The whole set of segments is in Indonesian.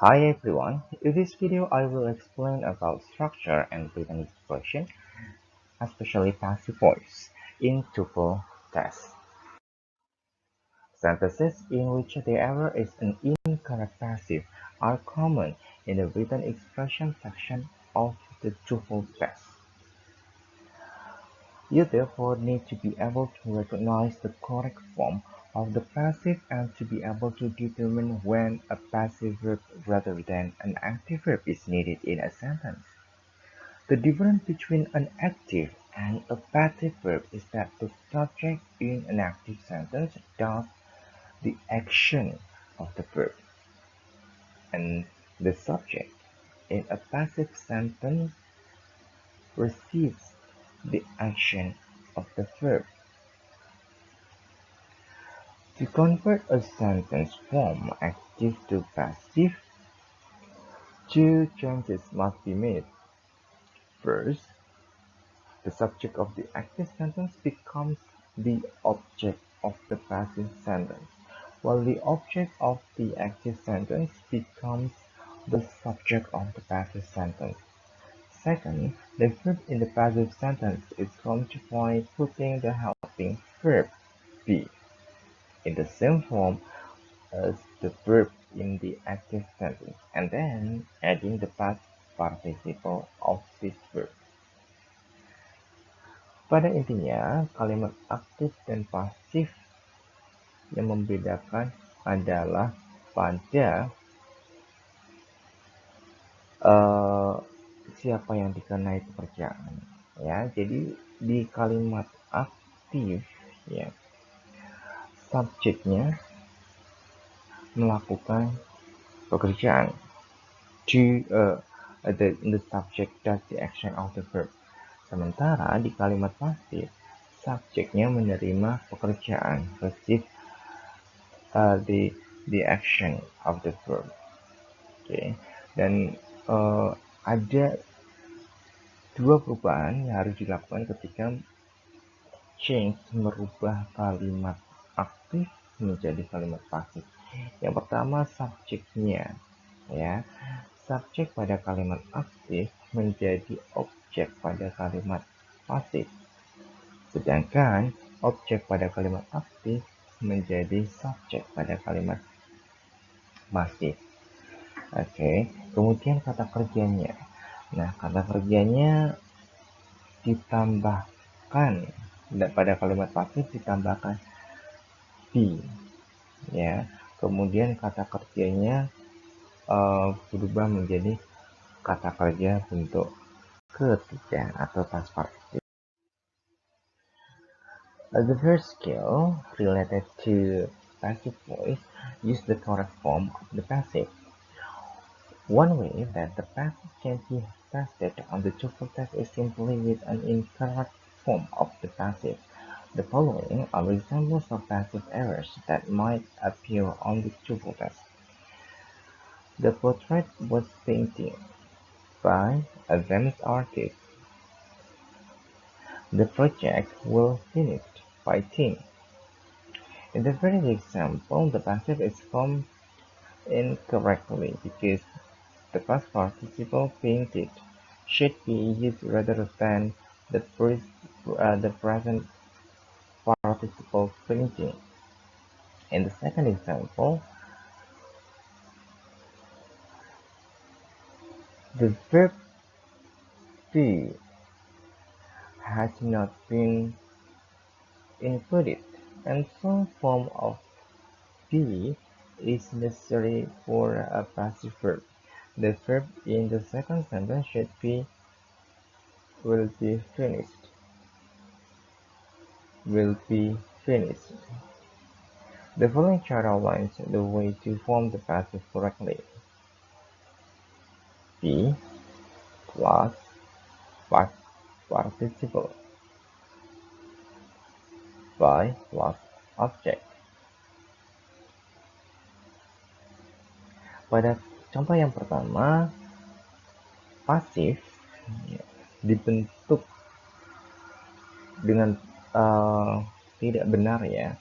Hi everyone, in this video I will explain about structure and written expression, especially passive voice, in TOEFL test. Sentences in which the error is an incorrect passive are common in the written expression section of the TOEFL test. You therefore need to be able to recognize the correct form of the passive and to be able to determine when a passive verb rather than an active verb is needed in a sentence. The difference between an active and a passive verb is that the subject in an active sentence does the action of the verb, and the subject in a passive sentence receives the action of the verb. To convert a sentence from active to passive, two changes must be made. First, the subject of the active sentence becomes the object of the passive sentence, while the object of the active sentence becomes the subject of the passive sentence. Second, the verb in the passive sentence is formed by putting the helping verb be in the same form as the verb in the active sentence, and then adding the past participle of this verb. Pada intinya, kalimat aktif dan pasif yang membedakan adalah pada siapa yang dikenai pekerjaan. Ya, jadi di kalimat aktif, ya, subjeknya melakukan pekerjaan. The subject does the action of the verb. Sementara di kalimat pasif, subjeknya menerima pekerjaan, receive the action of the verb. Oke. Dan ada dua perubahan yang harus dilakukan ketika change merubah kalimat aktif menjadi kalimat pasif. Yang pertama, subjeknya, ya. Subjek pada kalimat aktif menjadi objek pada kalimat pasif, sedangkan objek pada kalimat aktif menjadi subjek pada kalimat pasif. Oke, kemudian kata kerjanya. Nah, kata kerjanya ditambahkan pada kalimat pasif ditambahkan be, ya. Kemudian kata kerjanya berubah menjadi kata kerja bentuk ketiga atau past participle. The first skill related to passive voice use the correct form of the passive. One way that the passive can be tested on the TOEFL test is simply with an incorrect form of the passive. The following are examples of passive errors that might appear on the TOEFL test. The portrait was painted by a famous artist. The project will finish by team. In the first example, the passive is formed incorrectly because the past participle painted should be used rather than the present participle painting. In the second example, the verb be has not been included, and some form of be is necessary for a passive verb. The verb in the second sentence should be will be finished. Will be finished. The following chart outlines the way to form the passive correctly. Be plus past participle by plus object. Pada contoh yang pertama, pasif dibentuk dengan tidak benar, ya.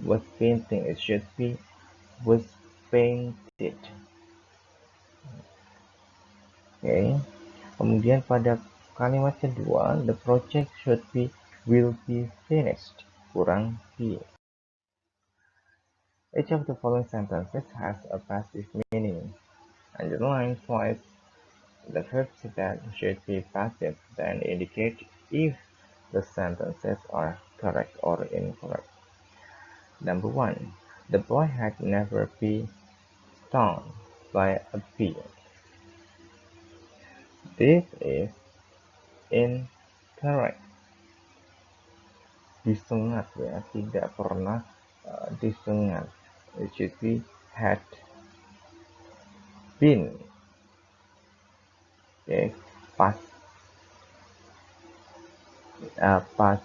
Was painting, it should be was painted. Oke. Kemudian pada kalimat kedua, the project will be finished. Kurang be. Each of the following sentences has a passive meaning. Underline twice the verbs that should be passive, then indicate if the sentences are correct or incorrect. Number 1. The boy had never been stung by a bee. This is incorrect. Disengat ya, tidak pernah disengat. It should be had been. Okay, past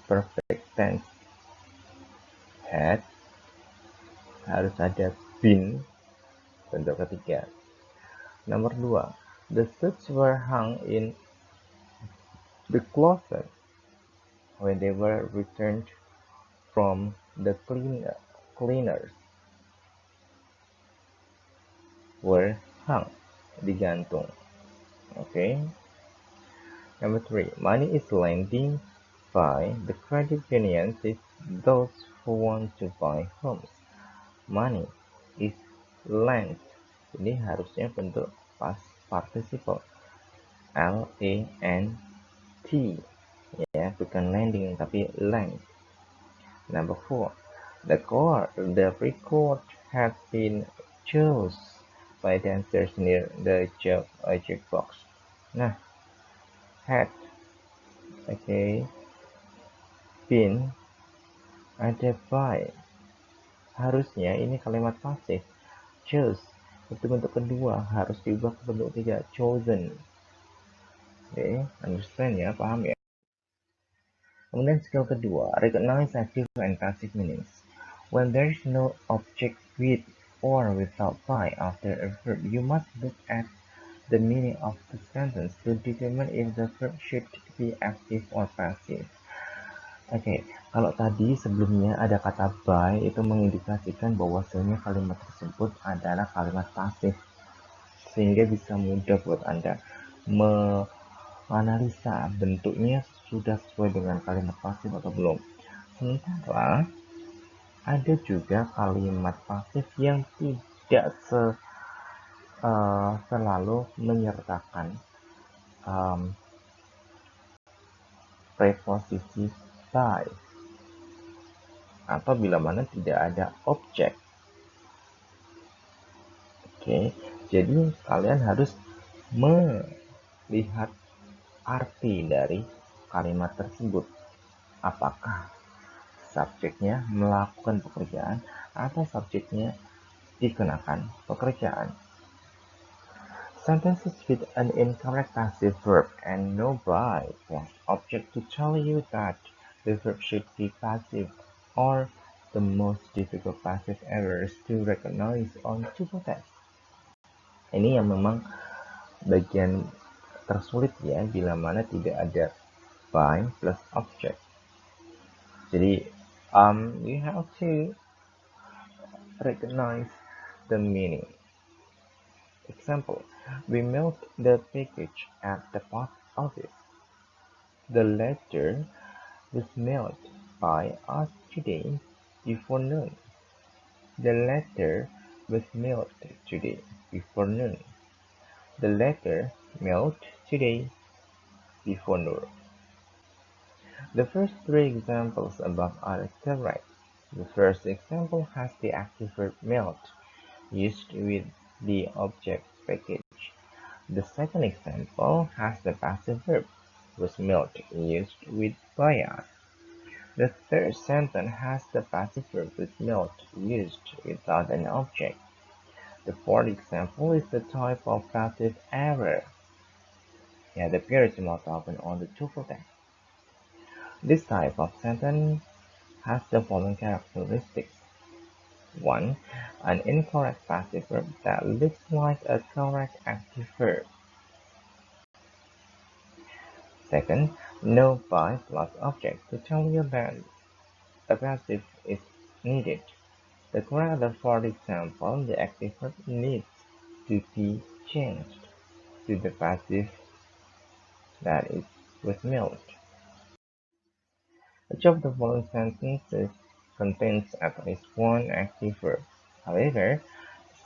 perfect tense. Had harus ada been bentuk ketiga. Nomor 2. The suits were hung in the closet when they were returned from the cleaners. Were hung, digantung. Okay. Number 3. Money is lending by the credit unions to those who want to buy homes. Money is lent. Ini harusnya bentuk past participle. L-A-N-T. Ya, bukan lending tapi lent. Number 4. The record had been chosen by dancers near the jukebox. Nah, had, okay, been, ada by. Harusnya ini kalimat pasif. Choose itu bentuk kedua, harus diubah ke bentuk ketiga, chosen. Oke, understand ya, paham ya? Kemudian skill kedua, recognize active and passive meanings. When there is no object with or without by after a verb, you must look at the meaning of the sentence to determine if the verb should be active or passive. Oke, kalau tadi sebelumnya ada kata by, itu mengindikasikan bahwasanya kalimat tersebut adalah kalimat pasif, sehingga bisa mudah buat Anda menganalisa bentuknya sudah sesuai dengan kalimat pasif atau belum. Sementara ada juga kalimat pasif yang tidak selalu menyertakan preposisi by, atau bila mana tidak ada objek. Oke, jadi kalian harus melihat arti dari kalimat tersebut. Apakah subjeknya melakukan pekerjaan atau subjeknya dikenakan pekerjaan. Sentences with an incorrect passive verb and no by plus object to tell you that the verb should be passive are the most difficult passive errors to recognize on TOEFL test. Ini yang memang bagian tersulit ya, bila mana tidak ada by plus object. Jadi you have to recognize the meaning. Example, we mailed the package at the post office. The letter was mailed by us today before noon. The letter was mailed today before noon. The letter mailed today before noon. The first three examples above are correct. The first example has the active verb mailed used with the object package. The second example has the passive verb was mailed used with by us. The third sentence has the passive verb was mailed used without an object. The fourth example is the type of passive error that appears most often on the TOEFL test. This type of sentence has the following characteristics. 1. An incorrect passive verb that looks like a correct active verb. Second, no by plus object to tell you that a passive is needed. The correct for example, the active verb needs to be changed. to the passive, that it was milk. Each of the following sentences contains at least one active verb. However,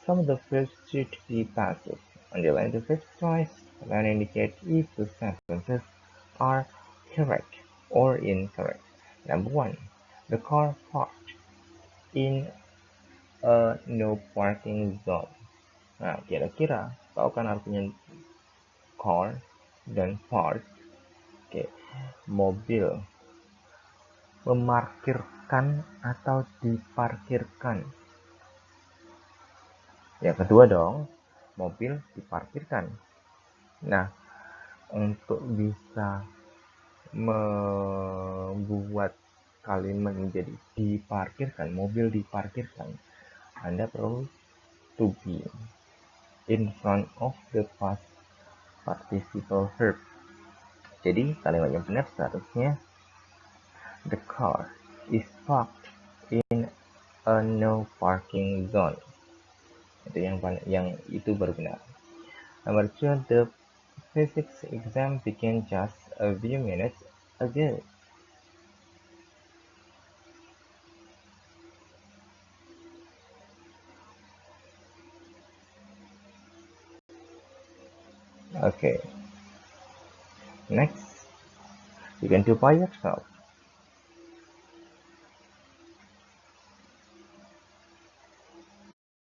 some of the verbs should be passive. Underline the first choice that indicate if the sentences are correct or incorrect. Number one, the car parked in a no parking zone. Nah, kira-kira tahu kan artinya car dan park? Oke, mobil memarkirkan atau diparkirkan. Yang kedua dong, mobil diparkirkan. Nah, untuk bisa membuat kalimat menjadi diparkirkan, mobil diparkirkan, Anda perlu to be in front of the past participle verb. Jadi kalimat yang benar seharusnya the car is parked in a no parking zone. Itu yang itu baru benar. Number two, the physics exam began just a few minutes ago. Okay. Next, you can do by yourself.